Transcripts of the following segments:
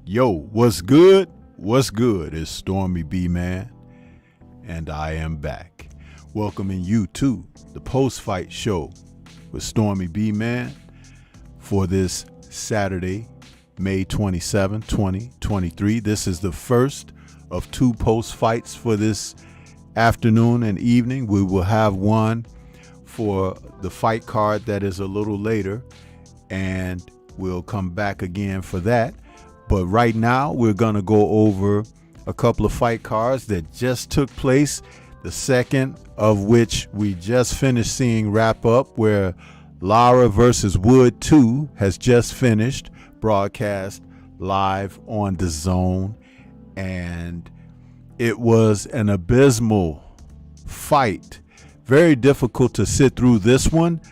Yo, what's good? What's good? It's Stormybman, and I am back, welcoming you to the post-fight show with Stormybman for this Saturday, May 27, 2023. This is the first of two post-fights for this afternoon and evening. We will have one for the fight card that is a little later, and we'll come back again for that. But right now, we're going to go over a couple of fight cards that just took place, the second of which we just finished seeing wrap up, where Lara versus Wood 2 has just finished, broadcast live on Dazn, and it was an abysmal fight. Very difficult to sit through this one.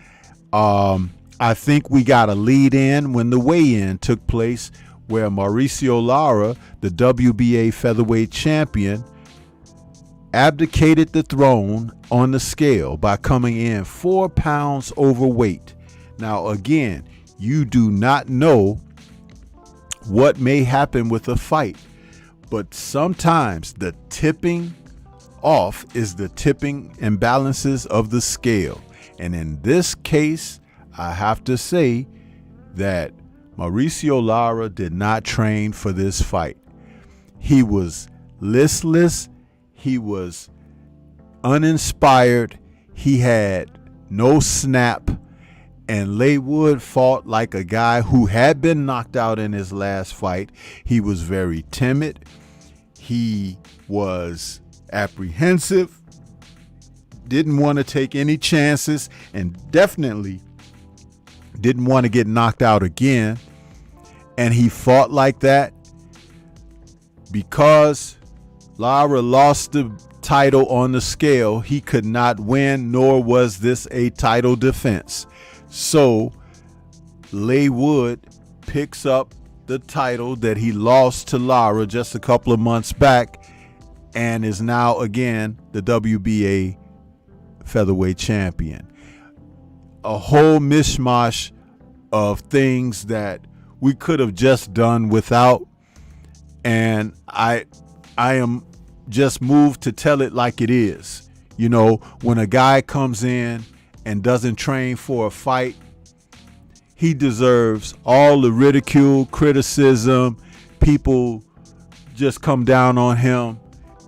I think we got a lead in when the weigh-in took place, where Mauricio Lara, the WBA featherweight champion, abdicated the throne on the scale by coming in 4 pounds overweight. Now, again, you do not know what may happen with a fight, but sometimes the tipping off is the tipping imbalances of the scale. And in this case, I have to say that Mauricio Lara did not train for this fight. He was listless. He was uninspired. He had no snap. And Leigh Wood fought like a guy who had been knocked out in his last fight. He was very timid. He was apprehensive. Didn't want to take any chances, and definitely didn't want to get knocked out again. And he fought like that because Lara lost the title on the scale. He could not win, nor was this a title defense. So Leigh Wood picks up the title that he lost to Lara just a couple of months back, and is now again the WBA featherweight champion. a whole mishmash of things that we could have just done without. And I am just moved to tell it like it is. You know, when a guy comes in and doesn't train for a fight, he deserves all the ridicule, criticism. People just come down on him.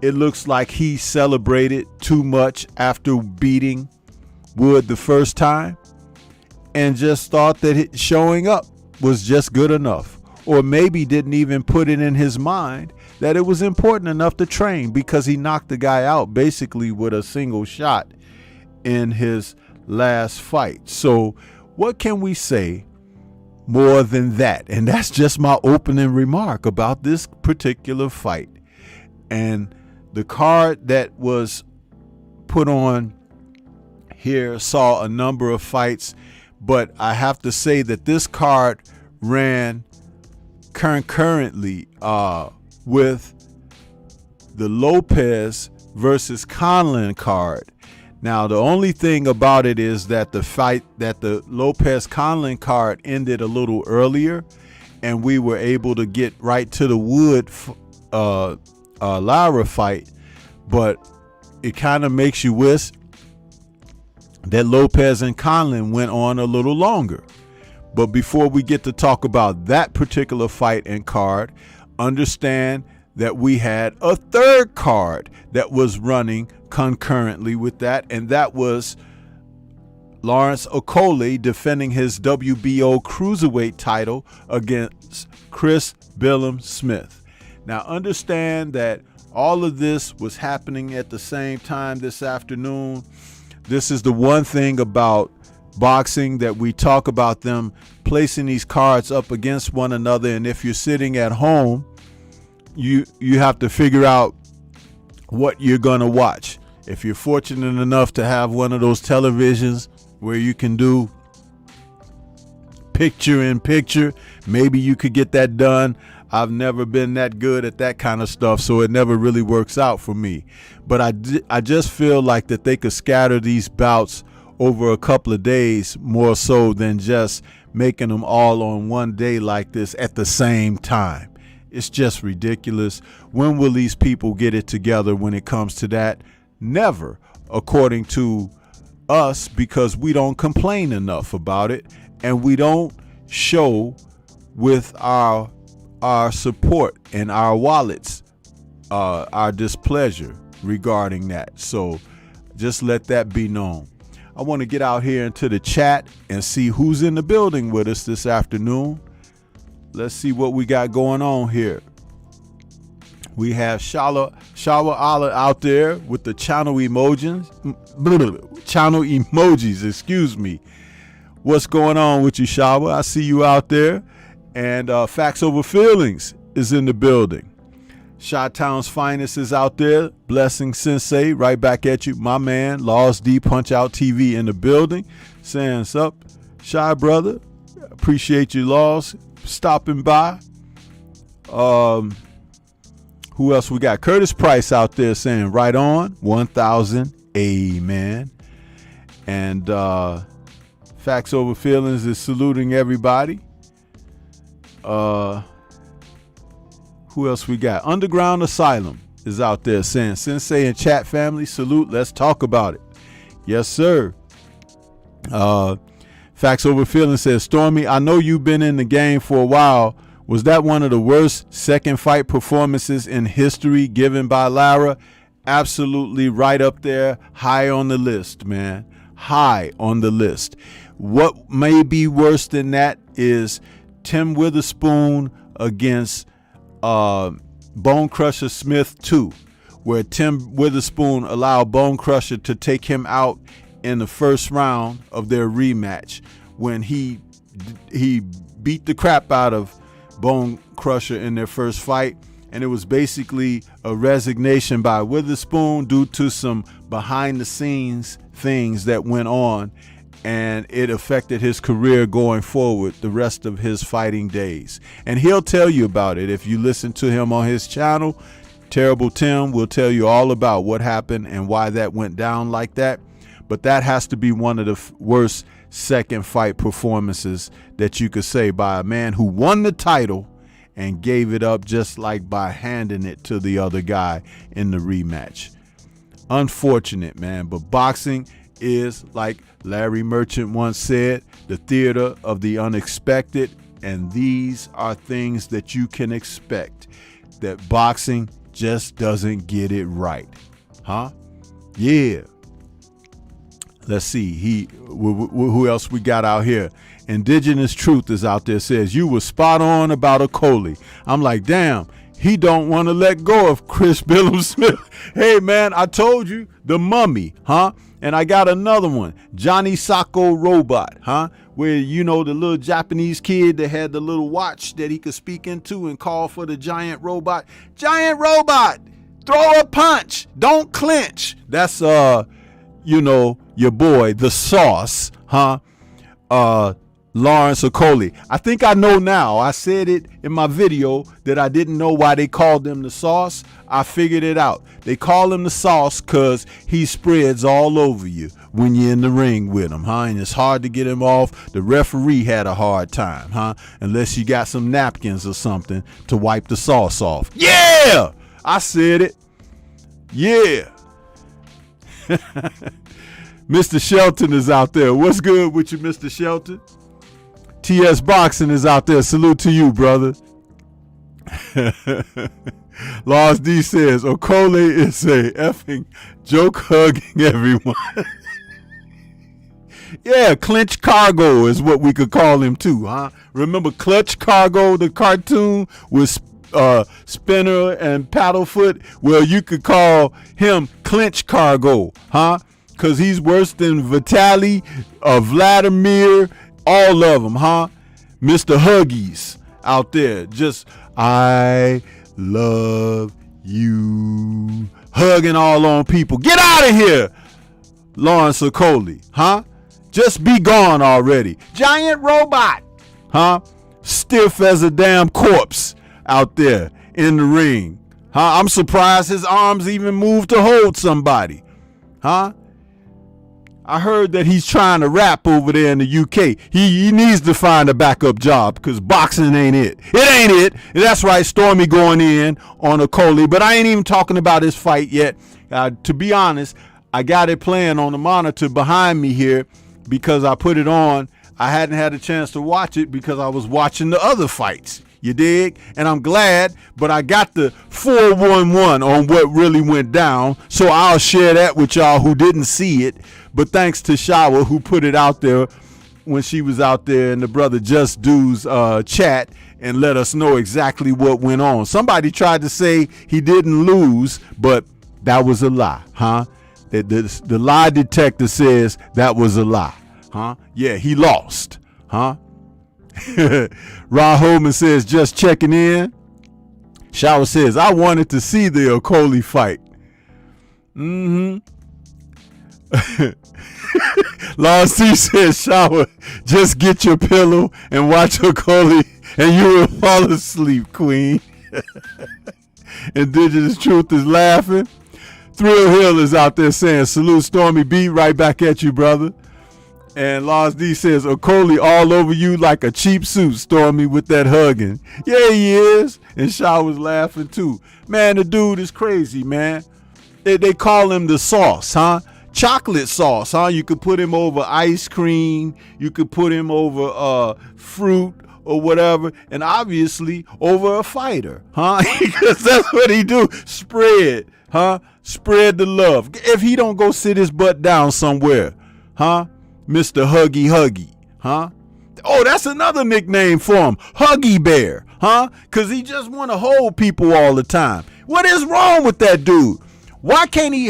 It looks like he celebrated too much after beating Wood the first time and just thought that showing up was just good enough. Or maybe didn't even put it in his mind that it was important enough to train, because he knocked the guy out basically with a single shot in his last fight. So what can we say more than that? And that's just my opening remark about this particular fight. And the card that was put on here saw a number of fights, but I have to say that this card ran concurrently with the Lopez versus Conlon card. Now, the only thing about it is that the fight, that the Lopez Conlon card ended a little earlier, and we were able to get right to the Wood Lara fight. But it kind of makes you wish that Lopez and Conlon went on a little longer. But before we get to talk about that particular fight and card, understand that we had a third card that was running concurrently with that, and that was Lawrence Okolie defending his WBO Cruiserweight title against Chris Billum-Smith. Now, understand that all of this was happening at the same time this afternoon. This is the one thing about boxing, that we talk about them placing these cards up against one another, and if you're sitting at home, you have to figure out what you're going to watch. If you're fortunate enough to have one of those televisions where you can do picture in picture, maybe you could get that done. I've never been that good at that kind of stuff, so it never really works out for me. But I just feel like that they could scatter these bouts over a couple of days more so than just making them all on one day like this at the same time. It's just ridiculous. When will these people get it together when it comes to that? Never, according to us, because we don't complain enough about it, and we don't show with our support and our wallets our displeasure regarding that. So just let that be known. I want to get out here into the chat and see who's in the building with us this afternoon. Let's see what we got going on here. We have Shawa Allah out there with the channel emojis. Excuse me. What's going on with you, Shawa? I see you out there. And Facts Over Feelings is in the building. Chi-Town's Finest is out there. Blessing Sensei, right back at you. My man, Laws D Punch Out TV in the building. Saying what's up, Shy brother. Appreciate you, Laws, stopping by. Who else we got? Curtis Price out there saying right on. 1,000. Amen. And Facts Over Feelings is saluting everybody. Who else we got? Underground Asylum is out there saying, Sensei and chat family, salute. Let's talk about it. Yes, sir. Facts Over Feeling says, Stormy, I know you've been in the game for a while. Was that one of the worst second fight performances in history given by Lara? Absolutely right up there. High on the list, man. High on the list. What may be worse than that is Tim Witherspoon against Bone Crusher Smith 2, where Tim Witherspoon allowed Bone Crusher to take him out in the first round of their rematch, when he beat the crap out of Bone Crusher in their first fight. And it was basically a resignation by Witherspoon due to some behind the scenes things that went on, and it affected his career going forward the rest of his fighting days. And he'll tell you about it. If you listen to him on his channel, Terrible Tim will tell you all about what happened and why that went down like that. but that has to be one of the worst second fight performances that you could say by a man who won the title and gave it up just like by handing it to the other guy in the rematch. Unfortunate, man, but boxing is, like Larry Merchant once said, the theater of the unexpected, and these are things that you can expect, that boxing just doesn't get it right. Huh? Yeah. Let's see. Who else we got out here? Indigenous Truth is out there, says, you were spot on about Okoli. I'm like, damn, he don't want to let go of Chris Billum Smith. Hey, man, I told you, the mummy, huh? And I got another one, Johnny Sacco Robot, huh? Where, you know, the little Japanese kid that had the little watch that he could speak into and call for the giant robot. Giant robot, throw a punch, don't clinch. That's, you know, your boy, the Sauce, huh? Lawrence Okoli. I think I know now. I said it in my video that I didn't know why they called him the Sauce. I figured it out. They call him the Sauce because he spreads all over you when you're in the ring with him, huh? And it's hard to get him off. The referee had a hard time, huh? Unless you got some napkins or something to wipe the sauce off. Yeah! I said it. Yeah. Mr. Shelton is out there. What's good with you, Mr. Shelton? TS Boxing is out there. Salute to you, brother. Lars D says, Okole is a effing joke hugging everyone. Yeah, Clinch Cargo is what we could call him too, huh? Remember Clutch Cargo, the cartoon with Spinner and Paddlefoot? Well, you could call him Clinch Cargo, huh? Because he's worse than Vitaly, Vladimir, all of them, huh? Mr. Huggies out there. Just, I love you. Hugging all on people. Get out of here, Lawrence Okoli, huh? Just be gone already. Giant robot, huh? Stiff as a damn corpse out there in the ring, huh? I'm surprised his arms even moved to hold somebody, huh? I heard that he's trying to rap over there in the UK. He needs to find a backup job because boxing ain't it. It ain't it. That's right, Stormy going in on Okoli, but I ain't even talking about his fight yet. To be honest, I got it playing on the monitor behind me here because I put it on. I hadn't had a chance to watch it because I was watching the other fights. You dig? And I'm glad, but I got the 411 on what really went down, so I'll share that with y'all who didn't see it. But thanks to Shawa, who put it out there when she was out there in the brother Just Do's chat and let us know exactly what went on. Somebody tried to say he didn't lose, but that was a lie, huh? The lie detector says that was a lie, huh? Yeah, he lost, huh? Ron Holman says, just checking in. Shawa says, I wanted to see the Okoli fight. Lord C says, Shawa, just get your pillow and watch Okoli and you will fall asleep, queen. Indigenous Truth is laughing. Thrill Hill is out there saying, salute Stormy B, right back at you, brother. And Lars D says, Okoli all over you like a cheap suit, Stormy, with that hugging. Yeah, he is. And Shaw was laughing too. Man, the dude is crazy, man. They call him the sauce, huh? Chocolate sauce, huh? You could put him over ice cream. You could put him over fruit or whatever. And obviously over a fighter, huh? Because that's what he do. Spread, huh? Spread the love. If he don't go sit his butt down somewhere, huh? Mr. Huggy, huh? Oh, that's another nickname for him. Huggy Bear, huh? Because he just want to hold people all the time. What is wrong with that dude? Why can't he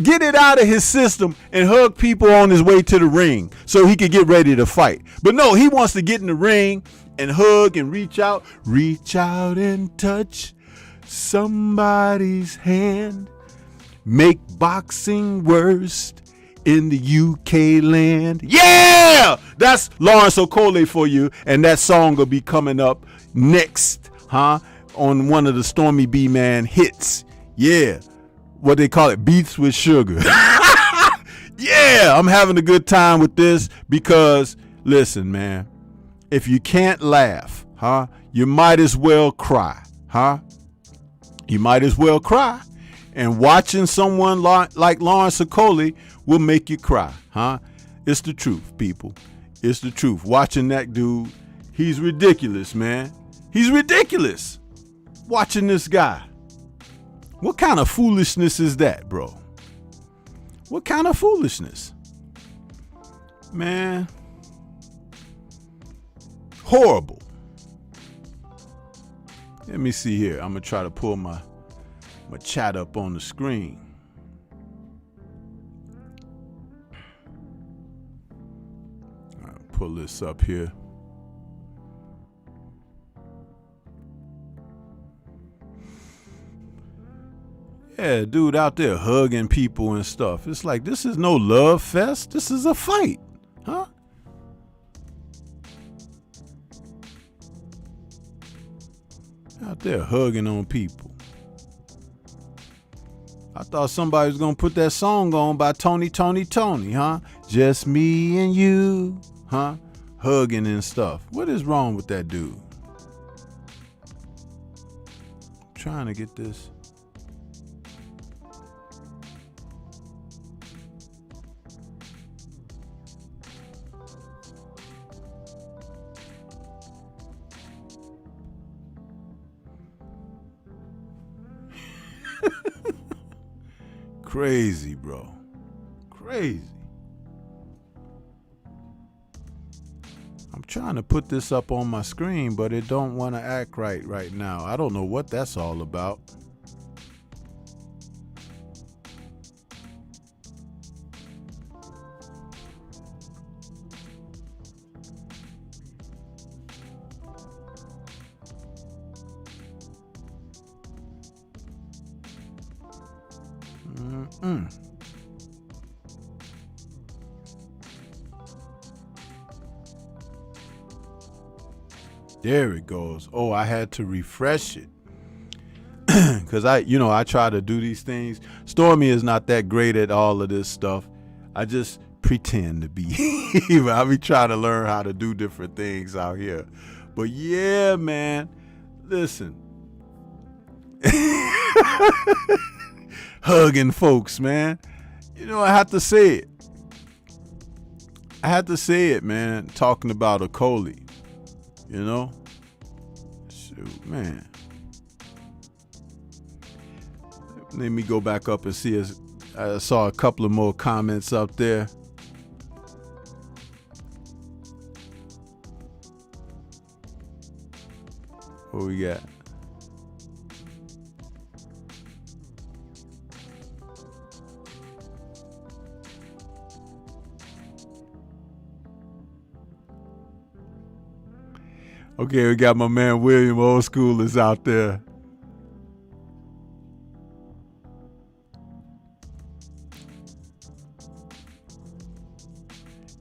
get it out of his system and hug people on his way to the ring so he could get ready to fight? But no, he wants to get in the ring and hug and reach out and touch somebody's hand. Make boxing worst in the UK land. Yeah, that's Lawrence Okoli for you, and that song will be coming up next, huh? On one of the Stormy B Man hits. Yeah, what they call it, beats with sugar. Yeah, I'm having a good time with this because, listen, man, if you can't laugh, you might as well cry, You might as well cry. And watching someone like Lawrence Okoli will make you cry, It's the truth, people. It's the truth. Watching that dude, he's ridiculous, man. He's ridiculous. Watching this guy. What kind of foolishness is that, bro? What kind of foolishness? Man. Horrible. Let me see here. I'm going to try to pull my chat up on the screen. I'll pull this up here. Yeah, dude out there hugging people and stuff. It's like, this is no love fest. This is a fight, Out there hugging on people. I thought somebody was going to put that song on by Tony, Just me and you, Hugging and stuff. What is wrong with that dude? I'm trying to get this. Crazy, bro. Crazy. I'm trying to put this up on my screen, but it don't want to act right now. I don't know what that's all about. There it goes. Oh, I had to refresh it. Because I try to do these things. Stormy is not that great at all of this stuff. I just pretend to be. I be trying to learn how to do different things out here. But yeah, man, listen. Hugging folks, man. I have to say it. I had to say it, man, talking about Okoli. Shoot, man. Let me go back up and see. I saw a couple of more comments up there. What we got? Okay, we got my man William Old School is out there.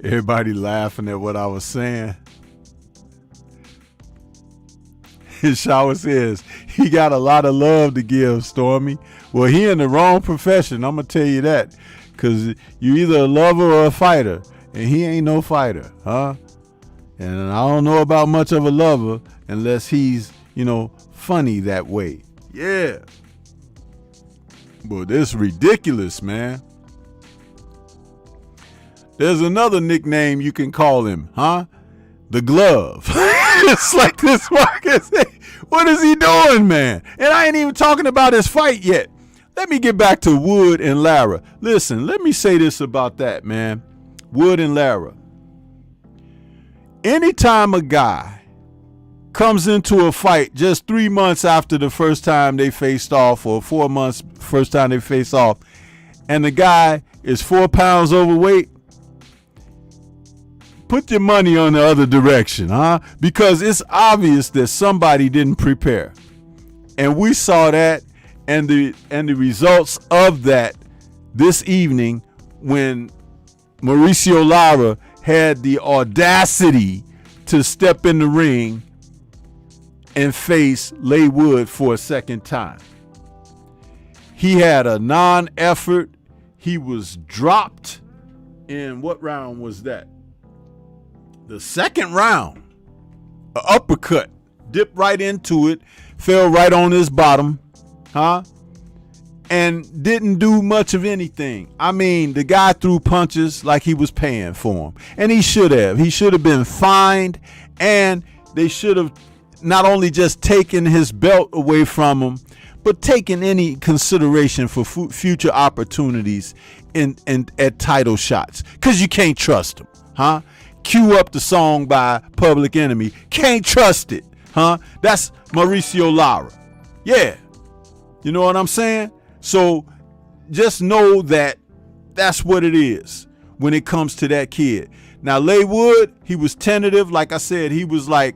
Everybody laughing at what I was saying. His shower says, he got a lot of love to give, Stormy. Well, he in the wrong profession, I'm going to tell you that. Because you either a lover or a fighter. And he ain't no fighter, And I don't know about much of a lover unless he's, funny that way. Yeah. But it's ridiculous, man. There's another nickname you can call him, The Glove. It's like this market. What is he doing, man? And I ain't even talking about his fight yet. Let me get back to Wood and Lara. Listen, let me say this about that, man. Wood and Lara. Anytime a guy comes into a fight just 3 months after the first time they faced off, or 4 months first time they faced off, and the guy is 4 pounds overweight, put your money on the other direction, because it's obvious that somebody didn't prepare. And we saw that and the results of that this evening when Mauricio Lara had the audacity to step in the ring and face Leigh Wood for a second time. He had a non-effort. He was dropped in what round was that? The second round. An uppercut. Dipped right into it. Fell right on his bottom. And didn't do much of anything. I mean, the guy threw punches like he was paying for them. And he should have. He should have been fined. And they should have not only just taken his belt away from him, but taken any consideration for future opportunities at title shots. Because you can't trust him. Cue up the song by Public Enemy. Can't trust it. That's Mauricio Lara. Yeah. You know what I'm saying? So just know that that's what it is when it comes to that kid. Now, Laywood, he was tentative. Like I said, he was like,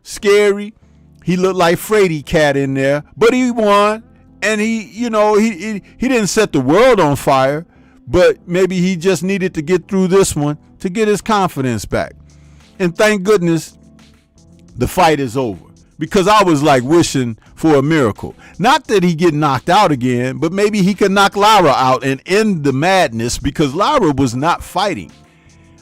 scary. He looked like Frady Cat in there, but he won. And he didn't set the world on fire, but maybe he just needed to get through this one to get his confidence back. And thank goodness the fight is over. Because I was like wishing for a miracle. Not that he get knocked out again, but maybe he could knock Lara out and end the madness, because Lara was not fighting.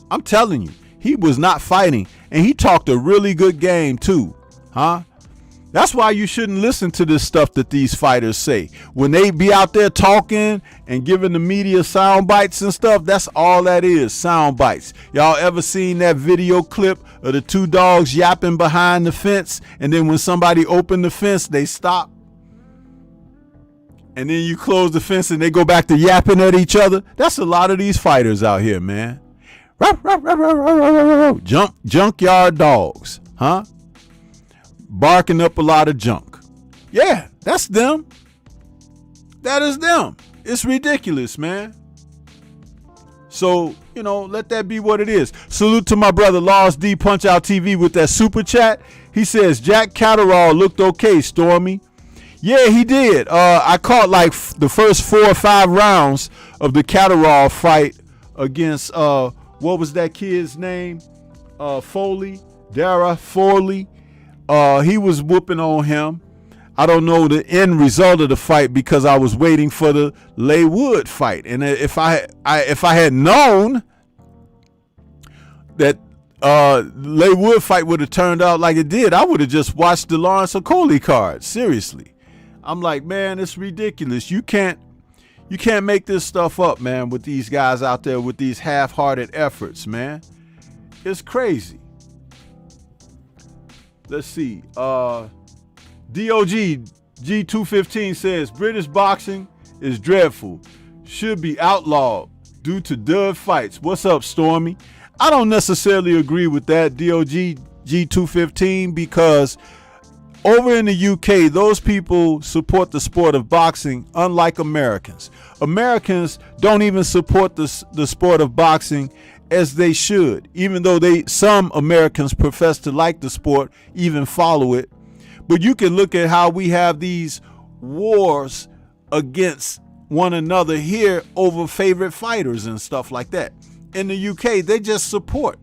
I'm telling you, he was not fighting. And he talked a really good game too. That's why you shouldn't listen to this stuff that these fighters say. When they be out there talking and giving the media sound bites and stuff, that's all that is, sound bites. Y'all ever seen that video clip of the two dogs yapping behind the fence, and then when somebody opened the fence, they stop? And then you close the fence and they go back to yapping at each other? That's a lot of these fighters out here, man. Junkyard dogs, barking up a lot of junk. Yeah, that's them. That is them. It's ridiculous, man. So, let that be what it is. Salute to my brother Lost D Punch Out TV with that super chat. He says Jack Catterall looked okay, Stormy. Yeah, he did. I caught like the first 4 or 5 rounds of the Catterall fight against what was that kid's name? Foley, Dara Foley. He was whooping on him. I don't know the end result of the fight because I was waiting for the Laywood fight. And if I had known that Laywood fight would have turned out like it did, I would have just watched the Lawrence Okoli card. Seriously. I'm like, man, it's ridiculous. You can't make this stuff up, man, with these guys out there with these half-hearted efforts, man. It's crazy. Let's see. DOG G215 says British boxing is dreadful. Should be outlawed due to dud fights. What's up, Stormy? I don't necessarily agree with that, DOG G215, because over in the UK, those people support the sport of boxing, unlike Americans. Americans don't even support the sport of boxing as they should, even though some Americans profess to like the sport, even follow it. But you can look at how we have these wars against one another here over favorite fighters and stuff like that. In the UK, they just support.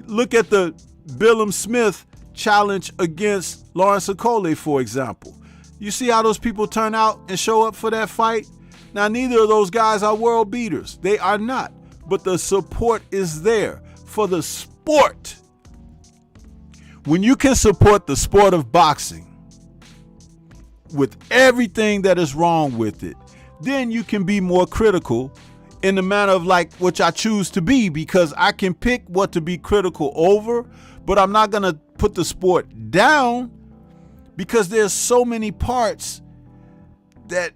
Look at the Billum Smith challenge against Lawrence Okoli, for example. You see how those people turn out and show up for that fight? Now, neither of those guys are world beaters. They are not. But the support is there for the sport. When you can support the sport of boxing with everything that is wrong with it, then you can be more critical in the manner of like which I choose to be, because I can pick what to be critical over, but I'm not going to put the sport down, because there's so many parts that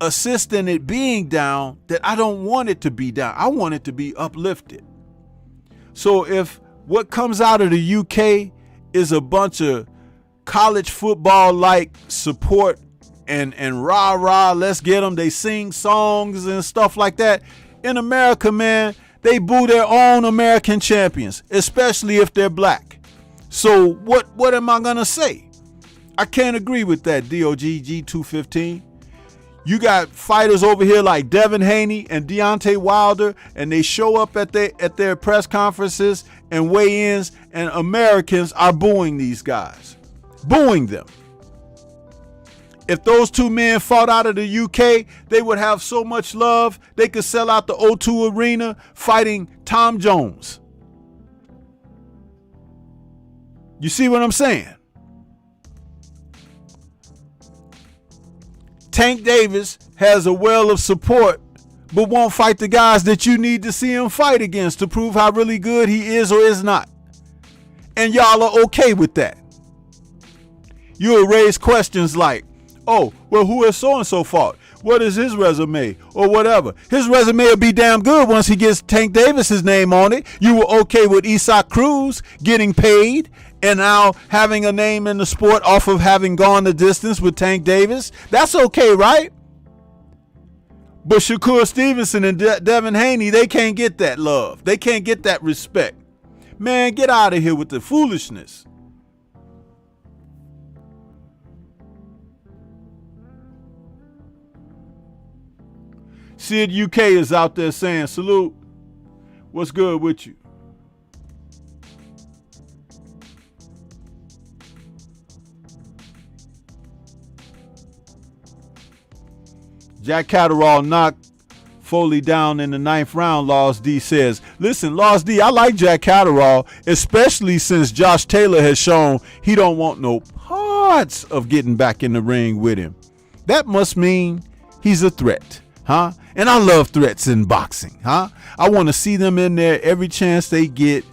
assist in it being down that I don't want it to be down. I want it to be uplifted. So if what comes out of the UK is a bunch of college football like support and rah, let's get them, they sing songs and stuff like that. In America, man, they boo their own American champions, especially if they're black. So what am I gonna say? I can't agree with that, DOG G215. You got fighters over here like Devin Haney and Deontay Wilder, and they show up at their press conferences and weigh-ins, and Americans are booing these guys. Booing them. If those two men fought out of the UK, they would have so much love, they could sell out the O2 Arena fighting Tom Jones. You see what I'm saying? Tank Davis has a well of support, but won't fight the guys that you need to see him fight against to prove how really good he is or is not. And y'all are okay with that. You'll raise questions like, oh, well, who has so-and-so fought? What is his resume? Or whatever. His resume will be damn good once he gets Tank Davis's name on it. You were okay with Isaac Cruz getting paid and now having a name in the sport off of having gone the distance with Tank Davis. That's okay, right? But Shakur Stevenson and Devin Haney, they can't get that love. They can't get that respect. Man, get out of here with the foolishness. Sid UK is out there saying, salute. What's good with you? Jack Catterall knocked Foley down in the 9th round, Lost D says. Listen, Lost D, I like Jack Catterall, especially since Josh Taylor has shown he don't want no parts of getting back in the ring with him. That must mean he's a threat, huh? And I love threats in boxing, huh? I want to see them in there every chance they get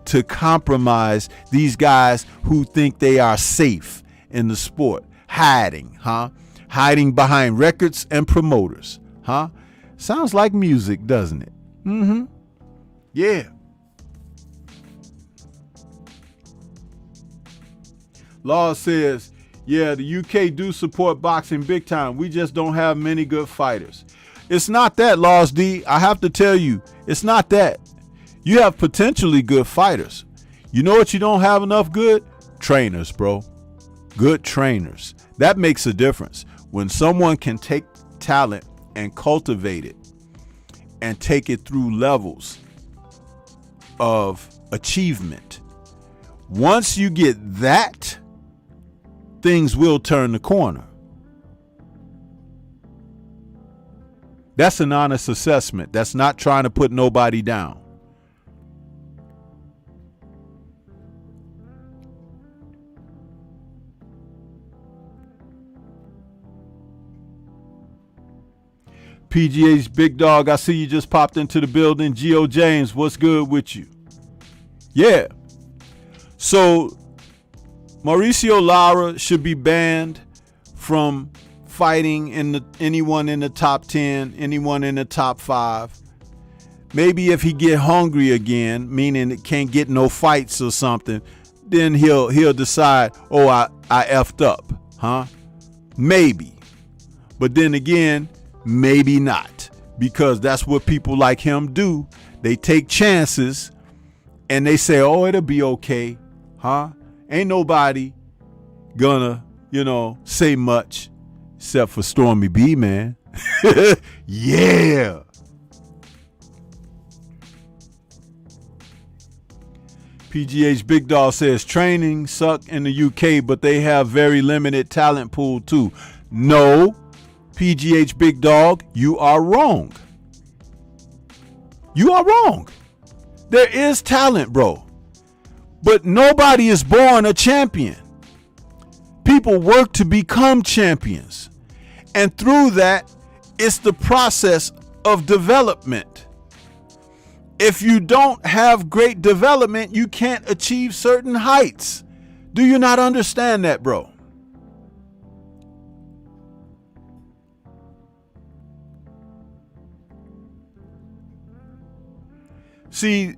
to compromise these guys who think they are safe in the sport. Hiding, huh? Hiding behind records and promoters, huh? Sounds like music, doesn't it? Mm-hmm. Yeah. Law says, yeah, the UK do support boxing big time. We just don't have many good fighters. It's not that, Laws D. I have to tell you, it's not that. You have potentially good fighters. You know what you don't have enough good? Trainers, bro. Good trainers. That makes a difference. When someone can take talent and cultivate it and take it through levels of achievement. Once you get that, things will turn the corner. That's an honest assessment. That's not trying to put nobody down. PGA's Big Dog, I see you just popped into the building. Geo James, what's good with you? Yeah. So Mauricio Lara should be banned from fighting anyone in the top 10, anyone in the top 5. Maybe if he get hungry again, meaning it can't get no fights or something, then he'll decide, oh, I effed up, huh? Maybe. But then again, maybe not, because that's what people like him do. They take chances and they say, oh, it'll be okay, huh? Ain't nobody gonna, say much except for Stormy B, man. Yeah. PGH Big Dog says training suck in the UK, but they have very limited talent pool too. No, PGH Big Dog, you are wrong. You are wrong. There is talent, bro. But nobody is born a champion. People work to become champions. And through that, it's the process of development. If you don't have great development, you can't achieve certain heights. Do you not understand that, bro? See,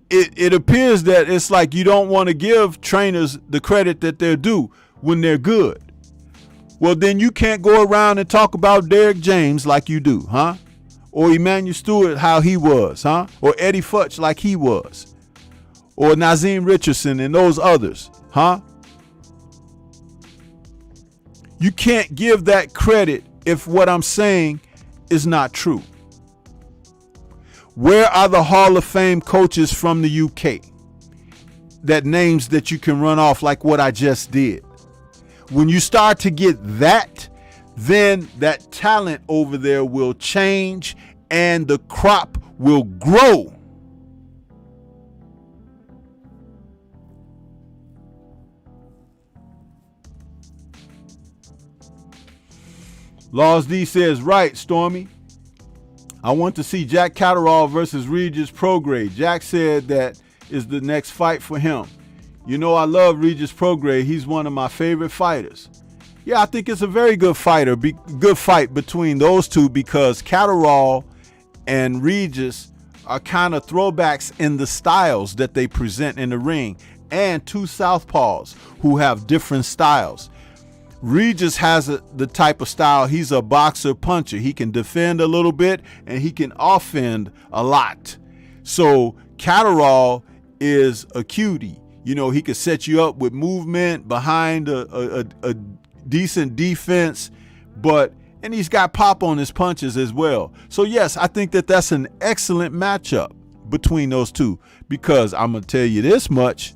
it appears that it's like you don't want to give trainers the credit that they're due when they're good. Well, then you can't go around and talk about Derek James like you do, huh? Or Emmanuel Stewart how he was, huh? Or Eddie Futch like he was. Or Nazim Richardson and those others, huh? You can't give that credit if what I'm saying is not true. Where are the Hall of Fame coaches from the UK? That names that you can run off like what I just did. When you start to get that, then that talent over there will change and the crop will grow. Laws D says, right, Stormy. I want to see Jack Catterall versus Regis Prograis. Jack said that is the next fight for him. You know, I love Regis Prograis. He's one of my favorite fighters. Yeah, I think it's a very good good fight between those two, because Catterall and Regis are kind of throwbacks in the styles that they present in the ring, and two southpaws who have different styles. Regis has the type of style, he's a boxer puncher. He can defend a little bit and he can offend a lot. So Catterall is a cutie. You know, he could set you up with movement behind a decent defense, and he's got pop on his punches as well. So yes, I think that that's an excellent matchup between those two, because I'm going to tell you this much.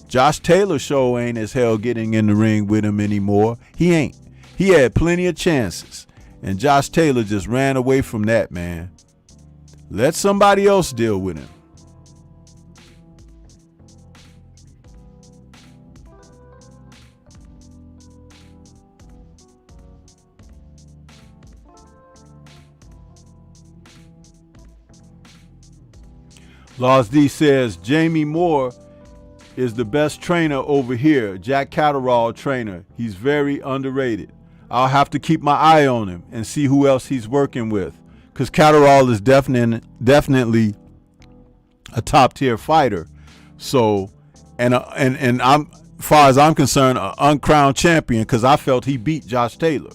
Josh Taylor show ain't as hell getting in the ring with him anymore. He ain't. He had plenty of chances, and Josh Taylor just ran away from that, man. Let somebody else deal with him. Laws D says, Jamie Moore is the best trainer over here. Jack Catterall trainer. He's very underrated. I'll have to keep my eye on him and see who else he's working with, because Catterall is definitely a top tier fighter. So, and I'm, as far as I'm concerned, an uncrowned champion, because I felt he beat Josh Taylor.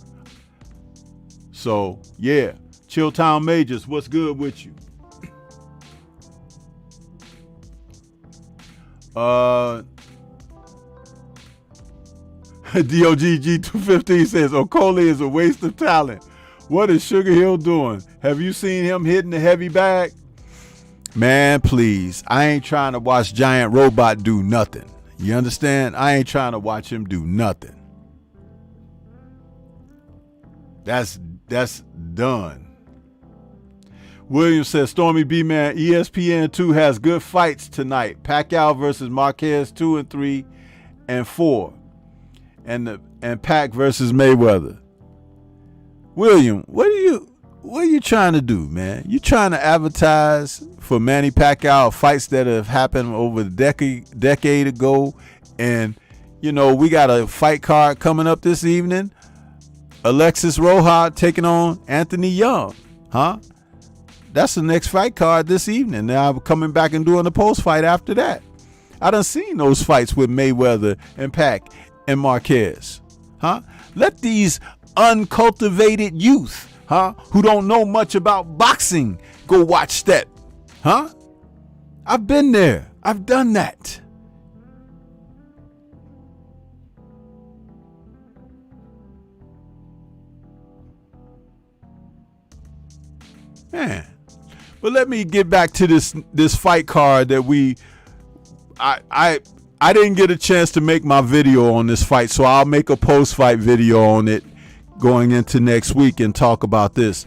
So yeah, Chilltown Majors, what's good with you? DOGG215 says Okole is a waste of talent. What is Sugar Hill doing? Have you seen him hitting the heavy bag? Man, please. I ain't trying to watch Giant Robot do nothing. You understand? I ain't trying to watch him do nothing. That's done. William says, Stormy B Man, ESPN 2 has good fights tonight. Pacquiao versus Marquez 2 and 3 and 4. And Pac versus Mayweather. William, what are you trying to do, man? You trying to advertise for Manny Pacquiao fights that have happened over a decade ago, and you know we got a fight card coming up this evening. Alexis Rojas taking on Anthony Young, huh? That's the next fight card this evening. Now I'm coming back and doing the post fight after that. I done seen those fights with Mayweather and Pac and Marquez, huh? Let these uncultivated youth, huh, who don't know much about boxing, go watch that, huh? I've been there. I've done that. Man. But let me get back to this fight card that I didn't get a chance to make my video on this fight, so I'll make a post-fight video on it going into next week and talk about this.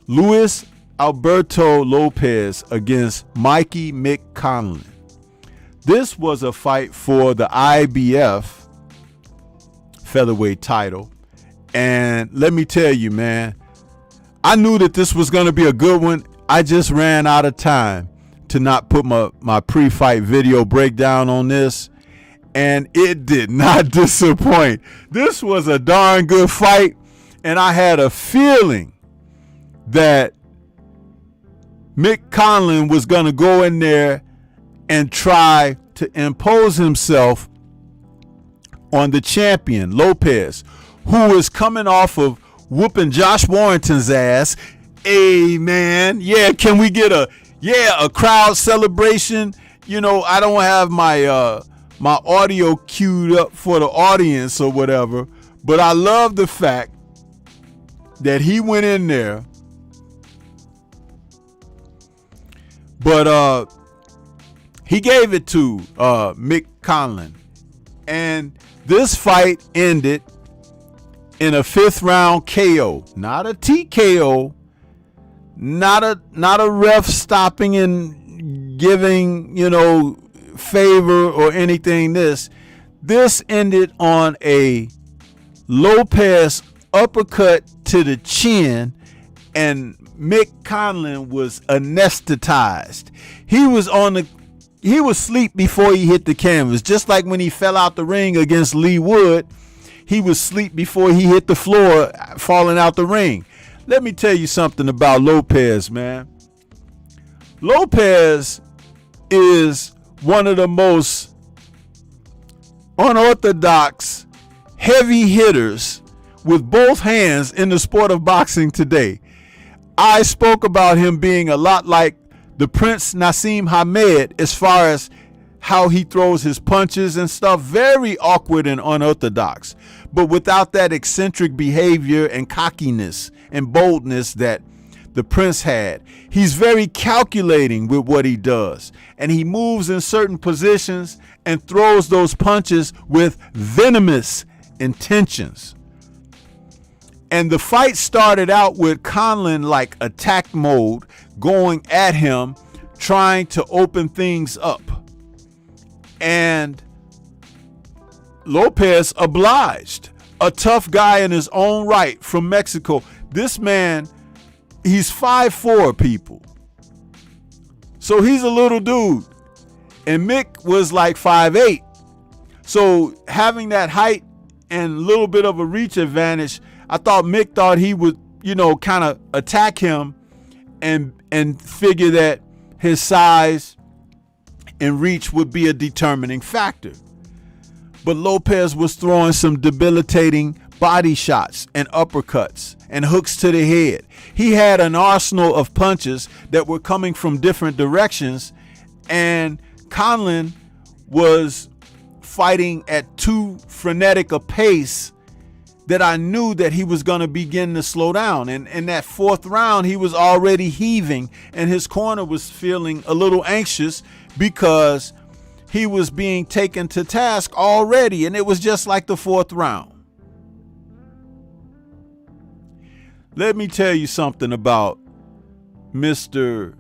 Luis Alberto Lopez against Mikey Mick Conlan. This was a fight for the IBF featherweight title, and let me tell you, man, I knew that this was going to be a good one. I just ran out of time to not put my pre-fight video breakdown on this, and it did not disappoint. This was a darn good fight, and I had a feeling that Mick Conlan was going to go in there and try to impose himself on the champion, Lopez, who is coming off of whooping Josh Warrington's ass. Hey, man. Yeah, can we get a crowd celebration? You know, I don't have my my audio queued up for the audience or whatever, but I love the fact that he went in there, but he gave it to Mick Conlan, and this fight ended in a 5th round KO, not a TKO, not a ref stopping and giving, favor or anything. This ended on a Lopez uppercut to the chin, and Mick Conlan was anesthetized. He was asleep before he hit the canvas, just like when he fell out the ring against Lee Wood. He was asleep before he hit the floor, falling out the ring. Let me tell you something about Lopez, man. Lopez is one of the most unorthodox heavy hitters with both hands in the sport of boxing today. I spoke about him being a lot like the Prince Nassim Hamed as far as how he throws his punches and stuff. Very awkward and unorthodox, but without that eccentric behavior and cockiness and boldness that the Prince had. He's very calculating with what he does, and he moves in certain positions and throws those punches with venomous intentions. And the fight started out with Conlan like attack mode, going at him, trying to open things up. And Lopez obliged. A tough guy in his own right from Mexico. This man, he's 5'4", people. So he's a little dude. And Mick was like 5'8". So having that height and a little bit of a reach advantage, I thought Mick thought he would, kind of attack him and figure that his size and reach would be a determining factor. But Lopez was throwing some debilitating body shots and uppercuts and hooks to the head. He had an arsenal of punches that were coming from different directions, and Conlan was fighting at too frenetic a pace that I knew that he was going to begin to slow down. And in that 4th round, he was already heaving, and his corner was feeling a little anxious because he was being taken to task already, and it was just like the 4th round. Let me tell you something about Mr.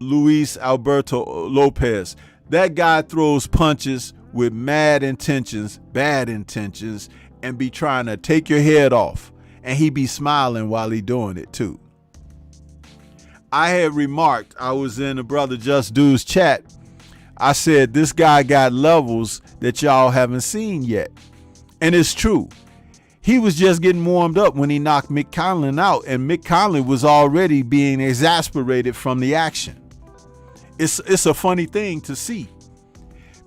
Luis Alberto Lopez. That guy throws punches with mad intentions, bad intentions, and be trying to take your head off, and he be smiling while he doing it too. I had remarked, I was in the Brother Just Dude's chat, I said this guy got levels that y'all haven't seen yet. And it's true. He was just getting warmed up when he knocked Mick Conlan out, and Mick Conlan was already being exasperated from the action. It's a funny thing to see,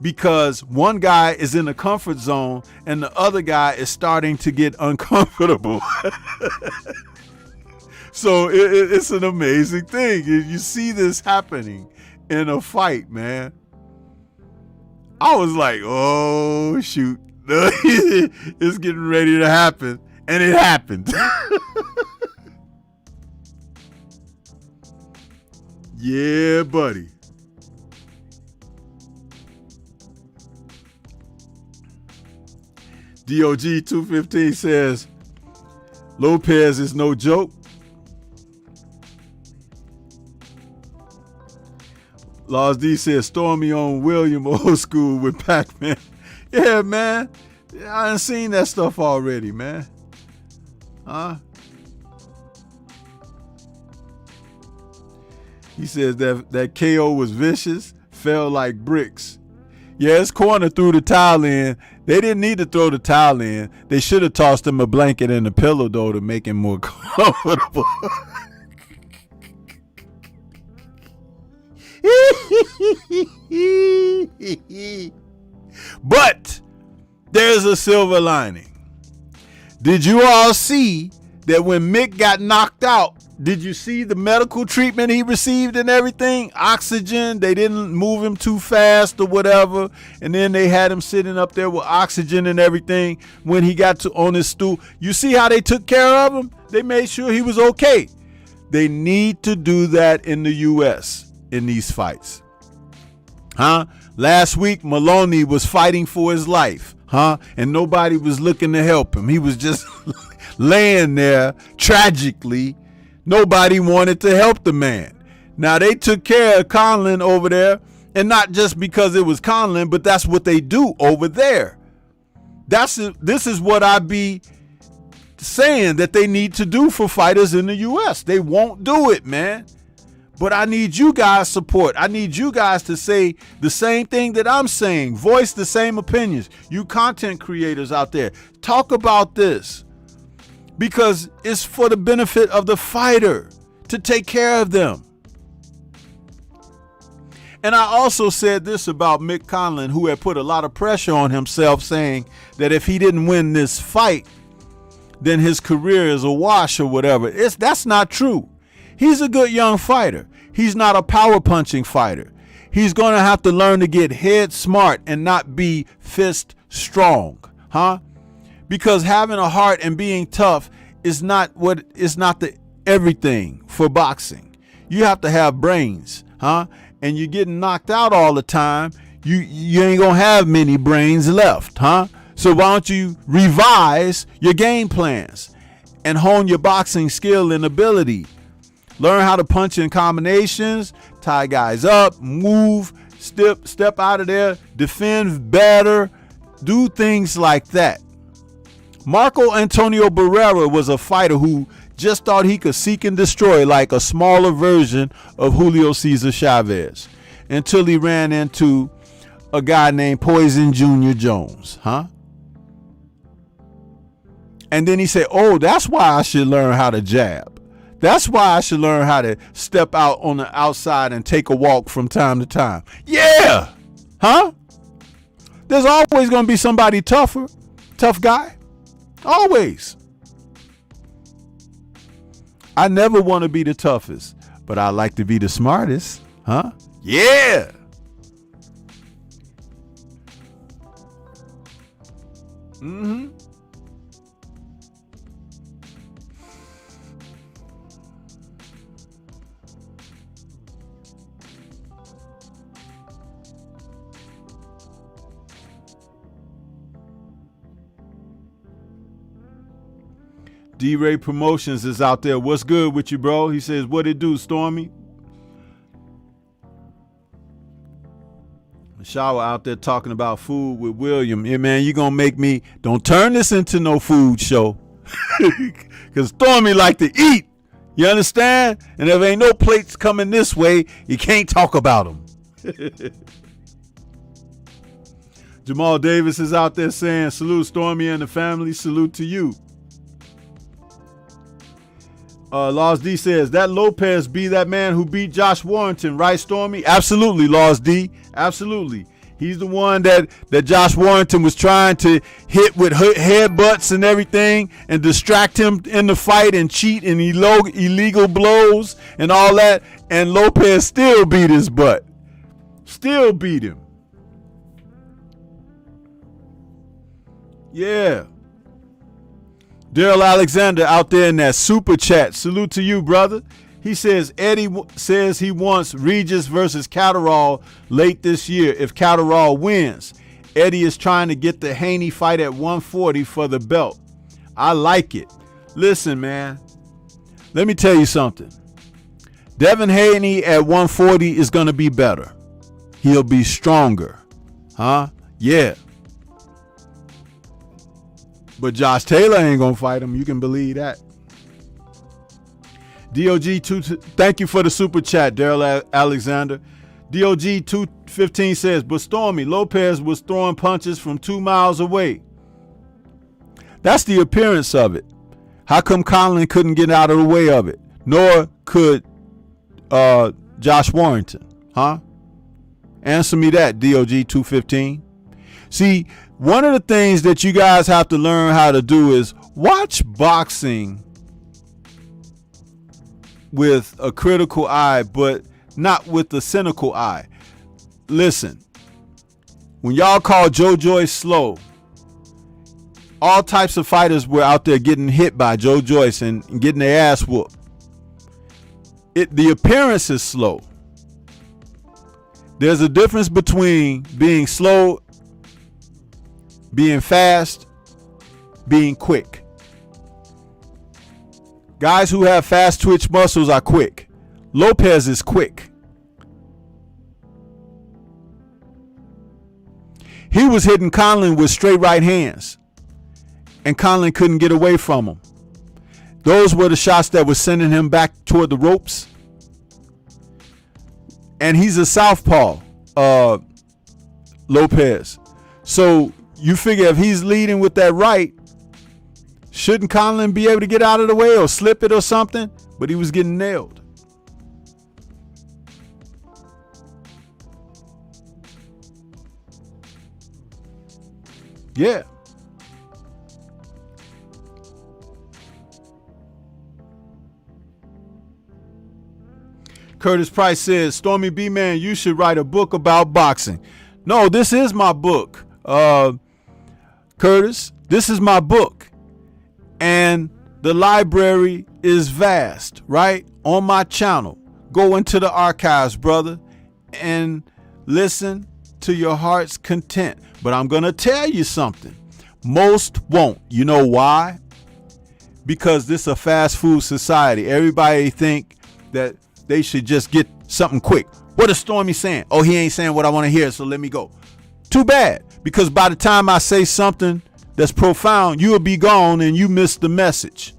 because one guy is in the comfort zone and the other guy is starting to get uncomfortable. So it's an amazing thing. You see this happening in a fight, man. I was like, oh, shoot. It's getting ready to happen. And it happened. Yeah, buddy. DOG 215 says, Lopez is no joke. Laws D says, Stormy on William old school with Pac-Man. Yeah, man. I done seen that stuff already, man. He says that KO was vicious, fell like bricks. Yeah, his corner threw the towel in. They didn't need to throw the towel in. They should have tossed him a blanket and a pillow, though, to make him more comfortable. But there's a silver lining. Did you all see that when Mick got knocked out, did you see the medical treatment he received and everything? Oxygen, they didn't move him too fast or whatever. And then they had him sitting up there with oxygen and everything when he got on his stool. You see how they took care of him? They made sure he was okay. They need to do that in the U.S. in these fights. Last week, Maloney was fighting for his life. huh? And nobody was looking to help him. He was just laying there tragically. Nobody wanted to help the man. Now they took care of Conlon over there, and not just because it was Conlon, but that's what they do over there. This is what I be saying that they need to do for fighters in the US. They won't do it, man. But I need you guys' support. I need you guys to say the same thing that I'm saying. Voice the same opinions. You content creators out there, talk about this, because it's for the benefit of the fighter to take care of them. And I also said this about Mick Conlon, who had put a lot of pressure on himself, saying that if he didn't win this fight, then his career is a wash or whatever. That's not true. He's a good young fighter. He's not a power punching fighter. He's going to have to learn to get head smart and not be fist strong, huh? Because having a heart and being tough is not the everything for boxing. You have to have brains, huh? And you're getting knocked out all the time. You ain't gonna have many brains left, huh? So why don't you revise your game plans and hone your boxing skill and ability? Learn how to punch in combinations, tie guys up, move, step out of there, defend better, do things like that. Marco Antonio Barrera was a fighter who just thought he could seek and destroy like a smaller version of Julio Cesar Chavez until he ran into a guy named Poison Jr. Jones, huh? And then he said, oh, that's why I should learn how to jab. That's why I should learn how to step out on the outside and take a walk from time to time. Yeah, huh? There's always going to be somebody tough guy. Always. I never want to be the toughest, but I like to be the smartest, huh? Yeah. Mm-hmm. D-Ray Promotions is out there. What's good with you, bro? He says, what it do, Stormy? Shower out there talking about food with William. Yeah, man, you gonna make me, don't turn this into no food show. Because Stormy like to eat. You understand? And if ain't no plates coming this way, you can't talk about them. Jamal Davis is out there saying, salute Stormy and the family. Salute to you. Laws D says, that Lopez be that man who beat Josh Warrington, right, Stormy? Absolutely, Laws D. Absolutely. He's the one that Josh Warrington was trying to hit with headbutts and everything and distract him in the fight and cheat in illegal blows and all that. And Lopez still beat his butt. Still beat him. Yeah. Daryl Alexander out there in that super chat. Salute to you, brother. He says Eddie says he wants Regis versus Catterall late this year. If Catterall wins, Eddie is trying to get the Haney fight at 140 for the belt. I like it. Listen, man, let me tell you something. Devin Haney at 140 is going to be better. He'll be stronger. Huh? Yeah. But Josh Taylor ain't going to fight him. You can believe that. DOG2, thank you for the super chat, Daryl Alexander. DOG215 says, but Stormy, Lopez was throwing punches from 2 miles away. That's the appearance of it. How come Conlon couldn't get out of the way of it? Nor could Josh Warrington, huh? Answer me that, DOG215. See, one of the things that you guys have to learn how to do is watch boxing with a critical eye, but not with a cynical eye. Listen, when y'all call Joe Joyce slow, all types of fighters were out there getting hit by Joe Joyce and getting their ass whooped. The appearance is slow. There's a difference between being slow, being fast, being quick. Guys who have fast twitch muscles are quick. Lopez is quick. He was hitting Conlon with straight right hands, and Conlon couldn't get away from him. Those were the shots that were sending him back toward the ropes. And he's a southpaw, Lopez. So you figure if he's leading with that right, shouldn't Conlon be able to get out of the way or slip it or something? But he was getting nailed. Yeah. Curtis Price says, Stormy B Man, you should write a book about boxing. No, this is my book. Curtis, this is my book. And the library is vast, right? On my channel. Go into the archives, brother, and listen to your heart's content. But I'm going to tell you something. Most won't. You know why? Because this is a fast food society. Everybody think that they should just get something quick. What is Stormy saying? Oh, he ain't saying what I want to hear, so let me go. Too bad, because by the time I say something that's profound, you'll be gone and you miss the message.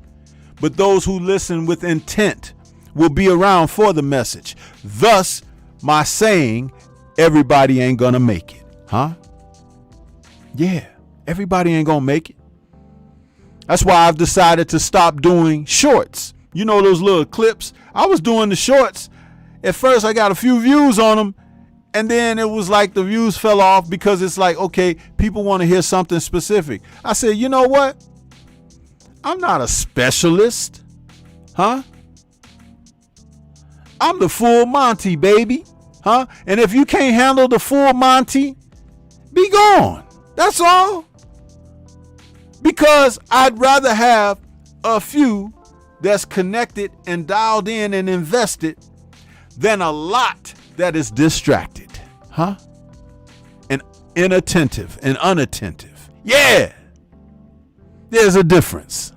But those who listen with intent will be around for the message. Thus, my saying, everybody ain't gonna make it. Huh? Yeah, everybody ain't gonna make it. That's why I've decided to stop doing shorts. You know those little clips? I was doing the shorts. At first, I got a few views on them. And then it was like the views fell off because it's like, okay, people want to hear something specific. I said, you know what? I'm not a specialist. Huh? I'm the full Monty, baby. Huh? And if you can't handle the full Monty, be gone. That's all. Because I'd rather have a few that's connected and dialed in and invested than a lot that is distracted. Huh? And inattentive and unattentive. Yeah. There's a difference.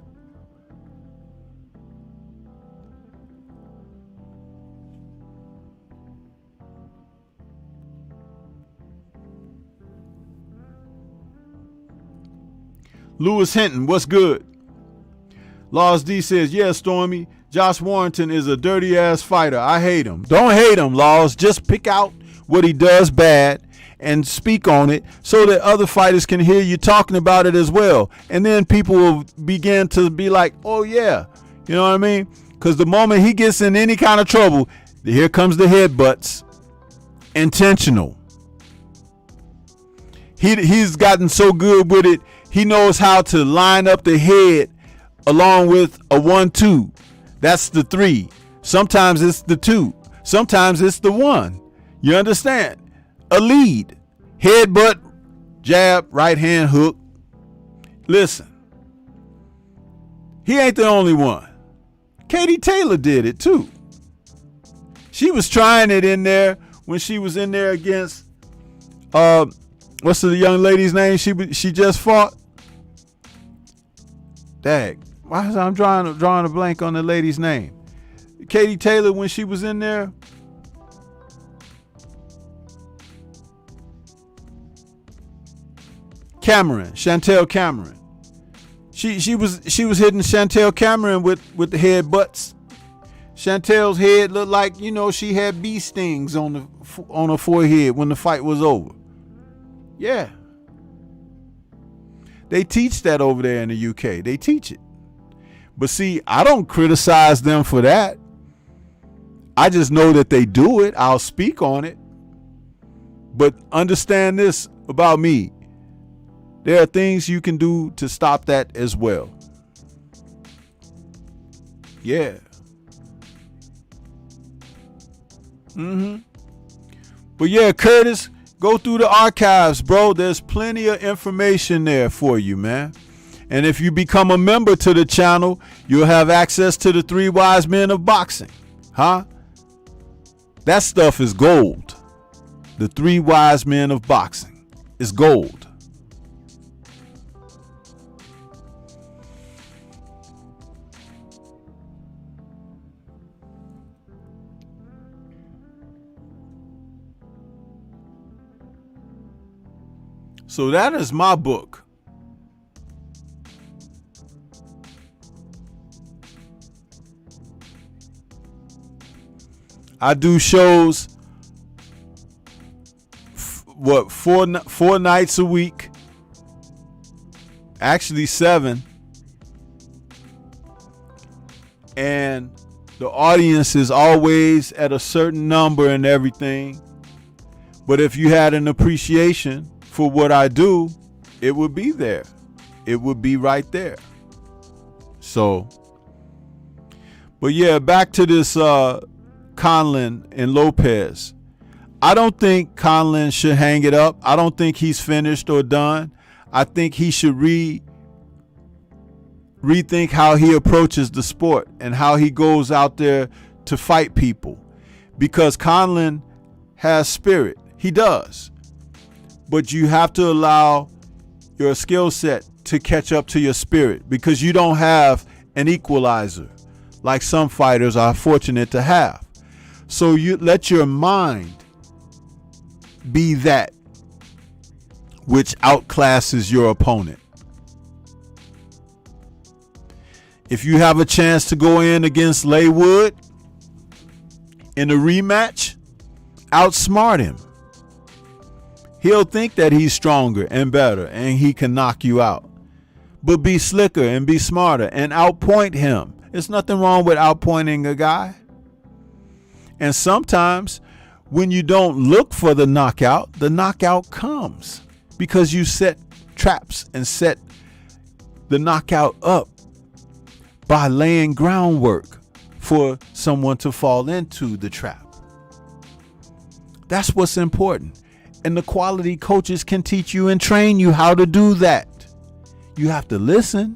Lewis Hinton, what's good? Laws D says, yeah, Stormy, Josh Warrington is a dirty ass fighter. I hate him. Don't hate him, Laws. Just pick out what he does bad and speak on it so that other fighters can hear you talking about it as well. And then people will begin to be like, oh yeah, you know what I mean? Because the moment he gets in any kind of trouble, here comes the headbutts. Intentional. He's gotten so good with it. He knows how to line up the head along with a 1-2. That's the 3. Sometimes it's the 2. Sometimes it's the 1. You understand? A lead. Headbutt, jab, right hand hook. Listen. He ain't the only one. Katie Taylor did it too. She was trying it in there when she was in there against what's the young lady's name she just fought? Dag. Why is I'm drawing a blank on the lady's name? Katie Taylor, when she was in there. Chantel Cameron. She was hitting Chantel Cameron with the headbutts. Chantel's head looked like, you know, she had bee stings on her forehead when the fight was over. Yeah. They teach that over there in the UK. They teach it. But see, I don't criticize them for that. I just know that they do it. I'll speak on it. But understand this about me. There are things you can do to stop that as well. Yeah. But yeah, Curtis, go through the archives, bro. There's plenty of information there for you, man. And if you become a member to the channel, you'll have access to the 3 wise men of boxing. Huh? That stuff is gold. The 3 wise men of boxing is gold. So that is my book. I do shows, four nights a week. Actually 7. And the audience is always at a certain number and everything. But if you had an appreciation for what I do, it would be there. It would be right there. So, but yeah, back to this Conlon and Lopez. I don't think Conlon should hang it up. I don't think he's finished or done. I think he should rethink how he approaches the sport and how he goes out there to fight people. Because Conlon has spirit. He does. But you have to allow your skill set to catch up to your spirit, because you don't have an equalizer like some fighters are fortunate to have. So you let your mind be that which outclasses your opponent. If you have a chance to go in against Leywood in a rematch, outsmart him. He'll think that he's stronger and better and he can knock you out. But be slicker and be smarter and outpoint him. There's nothing wrong with outpointing a guy. And sometimes when you don't look for the knockout comes because you set traps and set the knockout up by laying groundwork for someone to fall into the trap. That's what's important. And the quality coaches can teach you and train you how to do that. You have to listen.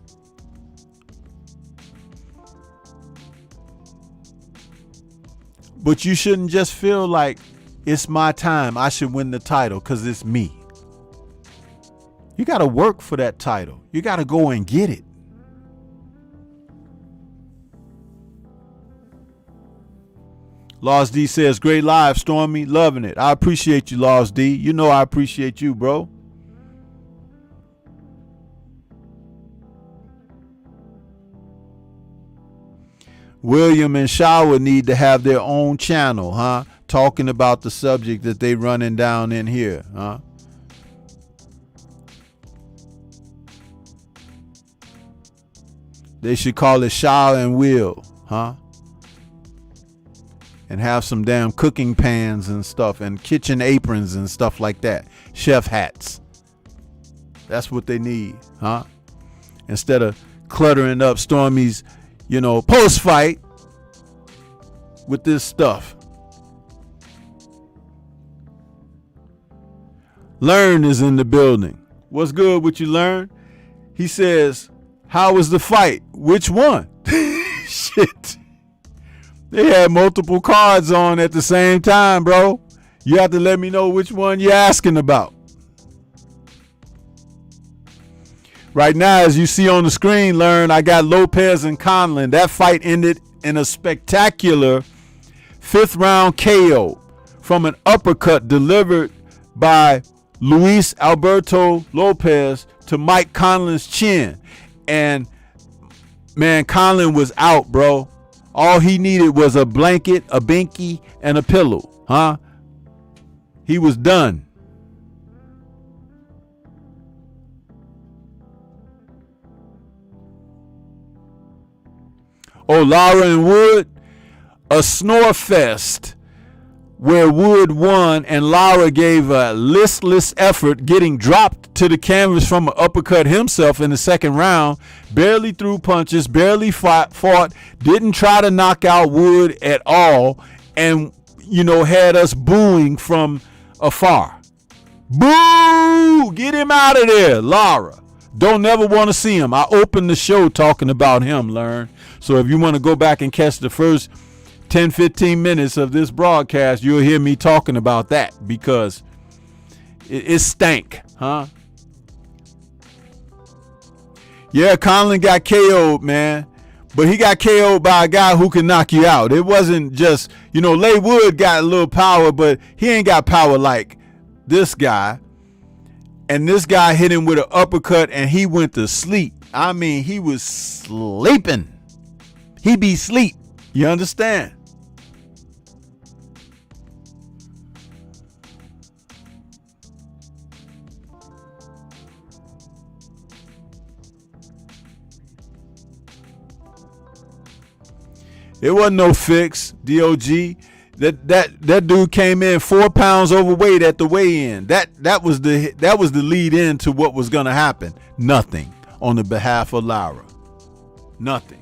But you shouldn't just feel like it's my time, I should win the title because it's me. You got to work for that title. You got to go and get it. Lost D says, great live, Stormy. Loving it. I appreciate you, Lost D. You know I appreciate you, bro. William and Shower need to have their own channel, huh? Talking about the subject that they running down in here, huh? They should call it Shower and Will, huh? And have some damn cooking pans and stuff and kitchen aprons and stuff like that. Chef hats. That's what they need, huh? Instead of cluttering up Stormy's, post-fight with this stuff. Learn is in the building. What's good with you, Learn? He says, how was the fight? Which one? Shit. They had multiple cards on at the same time, bro. You have to let me know which one you're asking about. Right now, as you see on the screen, Learn, I got Lopez and Conlon. That fight ended in a spectacular 5th round KO from an uppercut delivered by Luis Alberto Lopez to Mike Conlon's chin. And, man, Conlon was out, bro. All he needed was a blanket, a binky, and a pillow, huh? He was done. Oh, Lara and Wood, a snore fest where Wood won and Lara gave a listless effort, getting dropped to the canvas from an uppercut himself in the 2nd round, barely threw punches, barely fought, didn't try to knock out Wood at all, and, had us booing from afar. Boo! Get him out of there, Lara. Don't never want to see him. I opened the show talking about him, Learn. So if you want to go back and catch the first 10, 15 minutes of this broadcast, you'll hear me talking about that because it stank, huh? Yeah, Conlon got KO'd, man. But he got KO'd by a guy who can knock you out. It wasn't just, Leywood got a little power, but he ain't got power like this guy. and this guy hit him with an uppercut and he went to sleep. I mean, he was sleeping. He be sleep. You understand? It wasn't no fix, DOG. That dude came in 4 pounds overweight at the weigh-in. That was the lead in to what was gonna happen. Nothing on the behalf of Lara. Nothing.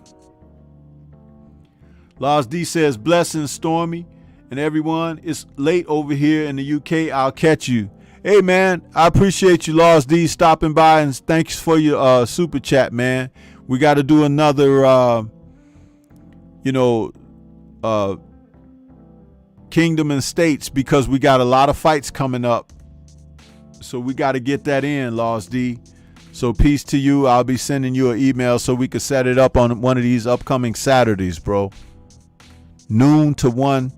Lars D says, blessings, Stormy, and everyone. It's late over here in the UK. I'll catch you. Hey, man, I appreciate you, Lars D, stopping by, and thanks for your super chat, man. We got to do another, Kingdom and States, because we got a lot of fights coming up. So we got to get that in, Lars D. So peace to you. I'll be sending you an email so we could set it up on one of these upcoming Saturdays, bro. Noon to 1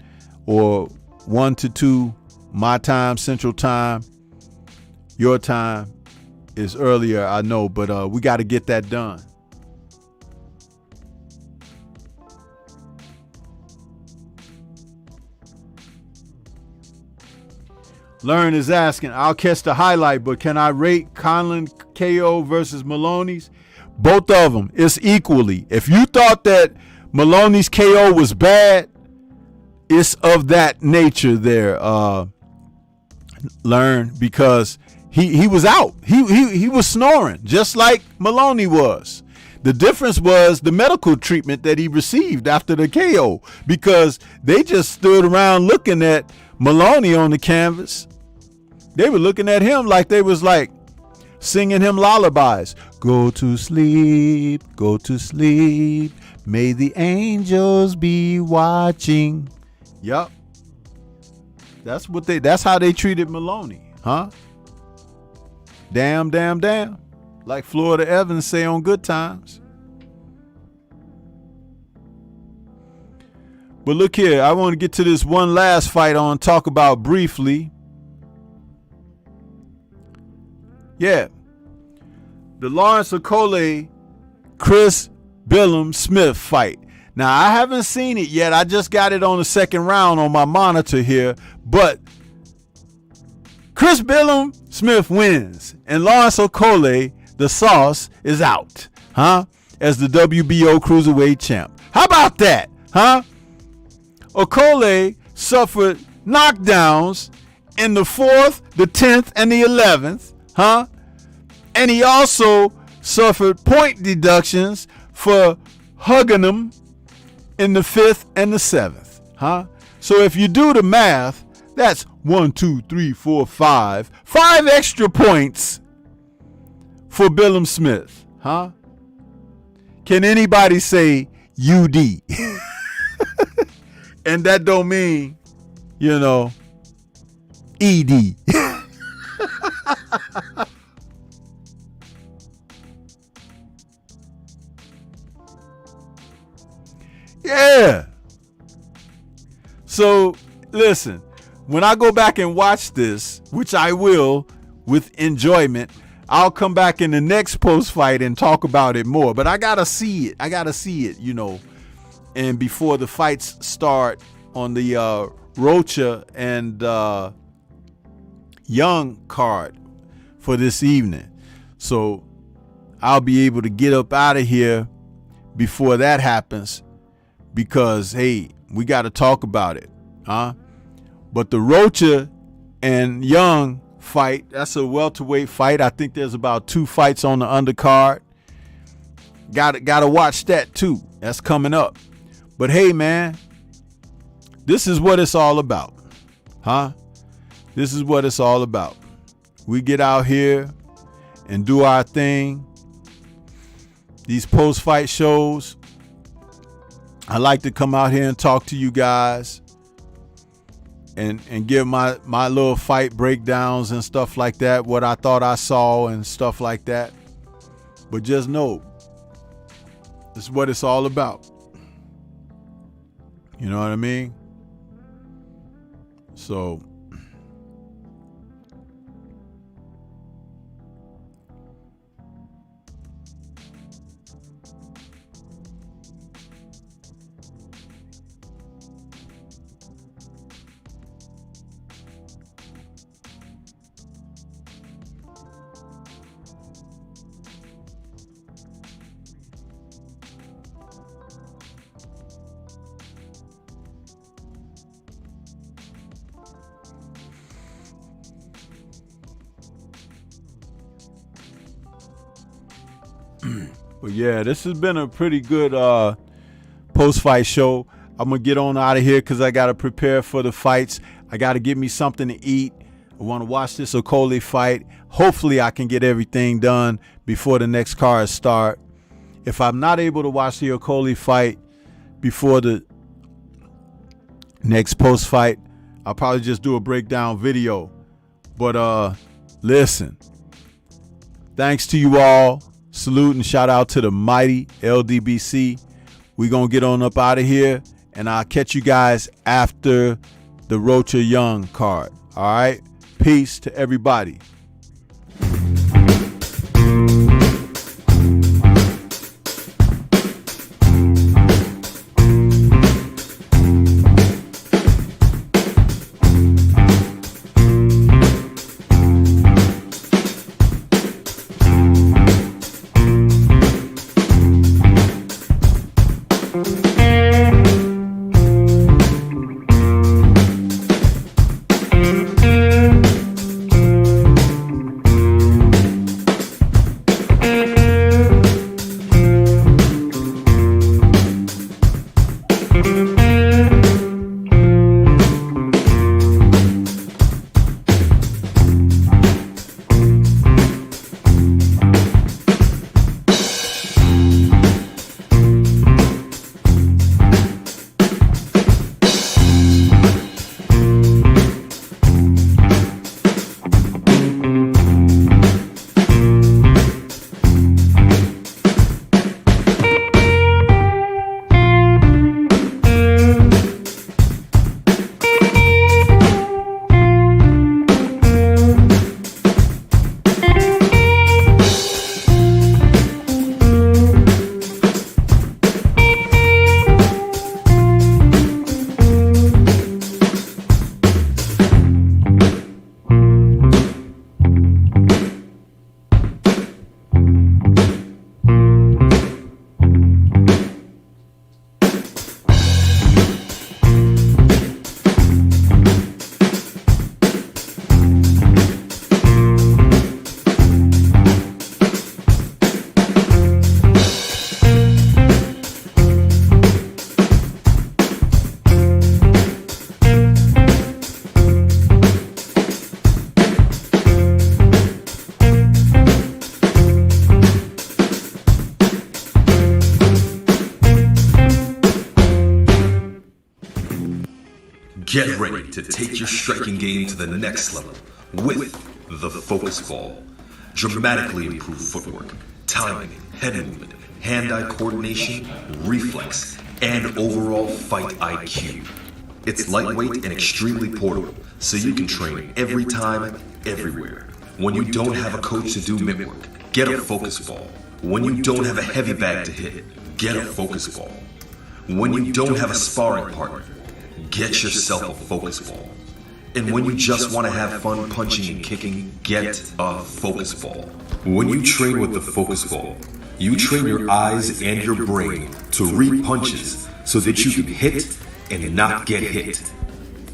or 1 to 2 my time, Central Time. Your time is earlier, I know, but we got to get that done. Learn is asking, I'll catch the highlight, but can I rate Conlon KO versus Maloney's? Both of them, it's equally. If you thought that Maloney's KO was bad, it's of that nature there, Learn, because he was out. He was snoring, just like Maloney was. The difference was the medical treatment that he received after the KO, because they just stood around looking at Maloney on the canvas. They were looking at him like they was like singing him lullabies. Go to sleep, may the angels be watching. Yup. That's how they treated Maloney, huh? Damn. Like Florida Evans say on Good Times. But look here, I want to get to this one last fight I want to talk about briefly. Yeah. The Lawrence Okolie, Chris Billum Smith fight. Now, I haven't seen it yet. I just got it on the second round on my monitor here. But Chris Billum Smith wins. And Lawrence Okolie, the sauce, is out, huh? As the WBO Cruiserweight champ. How about that, huh? Okolie suffered knockdowns in the 4th, the 10th, and the 11th, huh? And he also suffered point deductions for hugging him in the 5th and the 7th, huh? So if you do the math, that's 1, 2, 3, 4, 5. 5 extra points for Billum Smith, huh? Can anybody say UD? And that don't mean, ED. Yeah. So, listen, when I go back and watch this, which I will with enjoyment, I'll come back in the next post fight and talk about it more. But I got to see it. And before the fights start on the Rocha and Young card for this evening. So I'll be able to get up out of here before that happens, because, hey, we got to talk about it, huh? But the Rocha and Young fight, that's a welterweight fight. I think there's about 2 fights on the undercard. Got to watch that too. That's coming up. But hey, man, this is what it's all about, huh? This is what it's all about. We get out here and do our thing. These post-fight shows, I like to come out here and talk to you guys and give my little fight breakdowns and stuff like that, what I thought I saw and stuff like that. But just know, this is what it's all about. You know what I mean? So But yeah, this has been a pretty good post-fight show. I'm gonna get on out of here because I gotta prepare for the fights. I gotta get me something to eat. I want to watch this Okoli fight. Hopefully I can get everything done before the next card start. If I'm not able to watch the Okoli fight before the next post-fight, I'll probably just do a breakdown video. But listen, thanks to you all. Salute and shout out to the mighty LDBC. We're going to get on up out of here, and I'll catch you guys after the Rocha Young card. All right? Peace to everybody. Get ready to take your striking game to the next level with the Focus Ball. Dramatically improved footwork, timing, head movement, hand-eye coordination, reflex, and overall fight IQ. It's lightweight and extremely portable, so you can train every time, everywhere. When you don't have a coach to do mitt work, get a Focus Ball. When you don't have a heavy bag to hit, get a Focus Ball. When you don't have a sparring partner, get yourself a Focus Ball. And when you just want to have fun punching and kicking, get a Focus Ball. When you train with the Focus Ball, you train your eyes and your brain to read punches so that you can hit and not get hit,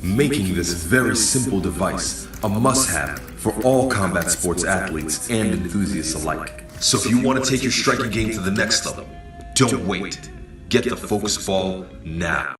making this very simple device a must-have for all combat sports athletes and enthusiasts alike. So if you want to take your striking game to the next level, don't wait. Get the Focus Ball now.